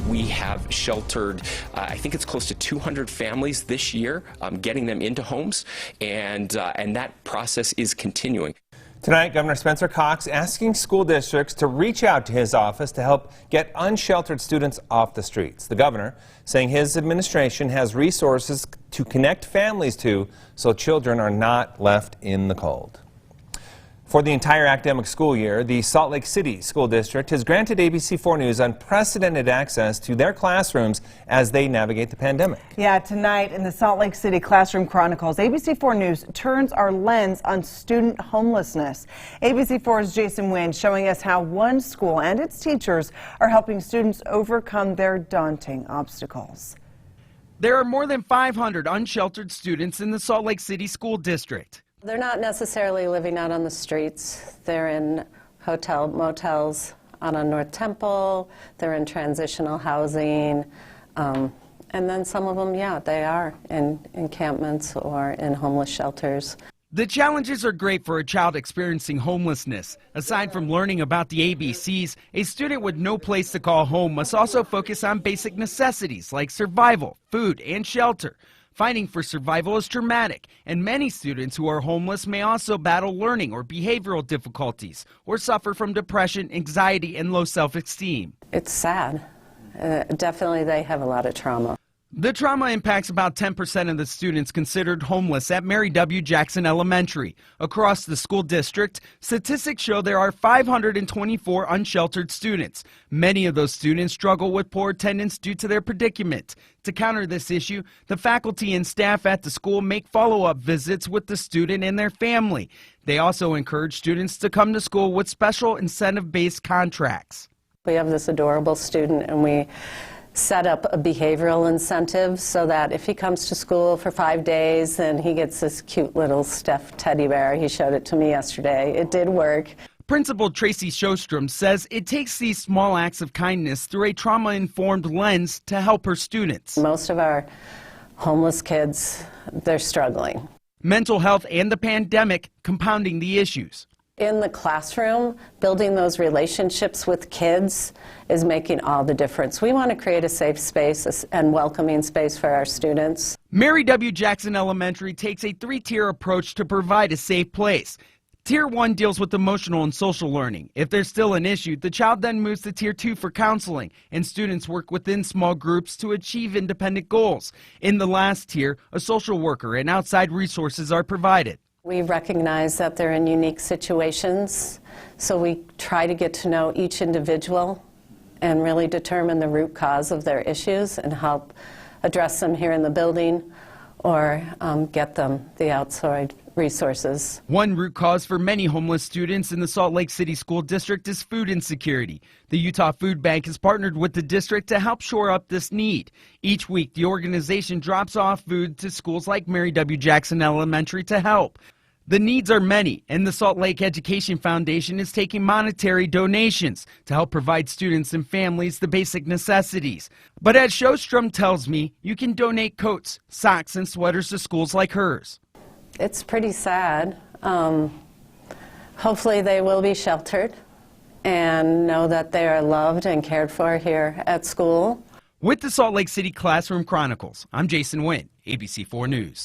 We have sheltered, I think it's close to 200 families this year, getting them into homes, and that process is continuing. Tonight, Governor Spencer Cox asking school districts to reach out to his office to help get unsheltered students off the streets. The governor saying his administration has resources to connect families to so children are not left in the cold. For the entire academic school year, the Salt Lake City School District has granted ABC4 News unprecedented access to their classrooms as they navigate the pandemic. Yeah, tonight in the Salt Lake City Classroom Chronicles, ABC4 News turns our lens on student homelessness. ABC4's Jason Wynn showing us how one school and its teachers are helping students overcome their daunting obstacles. There are more than 500 unsheltered students in the Salt Lake City School District. They're not necessarily living out on the streets. They're in motels out on North Temple. They're in transitional housing. And then some of them, yeah, they are in encampments or in homeless shelters. The challenges are great for a child experiencing homelessness. Aside from learning about the ABCs, a student with no place to call home must also focus on basic necessities like survival, food, and shelter. Fighting for survival is traumatic, and many students who are homeless may also battle learning or behavioral difficulties or suffer from depression, anxiety, and low self-esteem. It's sad. Definitely they have a lot of trauma. The trauma impacts about 10% of the students considered homeless at Mary W. Jackson Elementary. Across the school district, statistics show there are 524 unsheltered students. Many of those students struggle with poor attendance due to their predicament. To counter this issue, the faculty and staff at the school make follow-up visits with the student and their family. They also encourage students to come to school with special incentive-based contracts. We have this adorable student, and we set up a behavioral incentive so that if he comes to school for 5 days, then he gets this cute little stuffed teddy bear. He showed it to me yesterday. It did work. Principal Tracy Sjostrom says it takes these small acts of kindness through a trauma-informed lens to help her students. Most of our homeless kids, they're struggling. Mental health and the pandemic compounding the issues. In the classroom, building those relationships with kids is making all the difference. We want to create a safe space and welcoming space for our students. Mary W. Jackson Elementary takes a 3-tier approach to provide a safe place. Tier 1 deals with emotional and social learning. If there's still an issue, the child then moves to Tier 2 for counseling, and students work within small groups to achieve independent goals. In the last tier, a social worker and outside resources are provided. We recognize that they're in unique situations, so we try to get to know each individual and really determine the root cause of their issues and help address them here in the building or get them the outside resources. One root cause for many homeless students in the Salt Lake City School District is food insecurity. The Utah Food Bank has partnered with the district to help shore up this need. Each week, the organization drops off food to schools like Mary W. Jackson Elementary to help. The needs are many, and the Salt Lake Education Foundation is taking monetary donations to help provide students and families the basic necessities. But as Sjostrom tells me, you can donate coats, socks, and sweaters to schools like hers. It's pretty sad. Hopefully they will be sheltered and know that they are loved and cared for here at school. With the Salt Lake City Classroom Chronicles, I'm Jason Wynn, ABC4 News.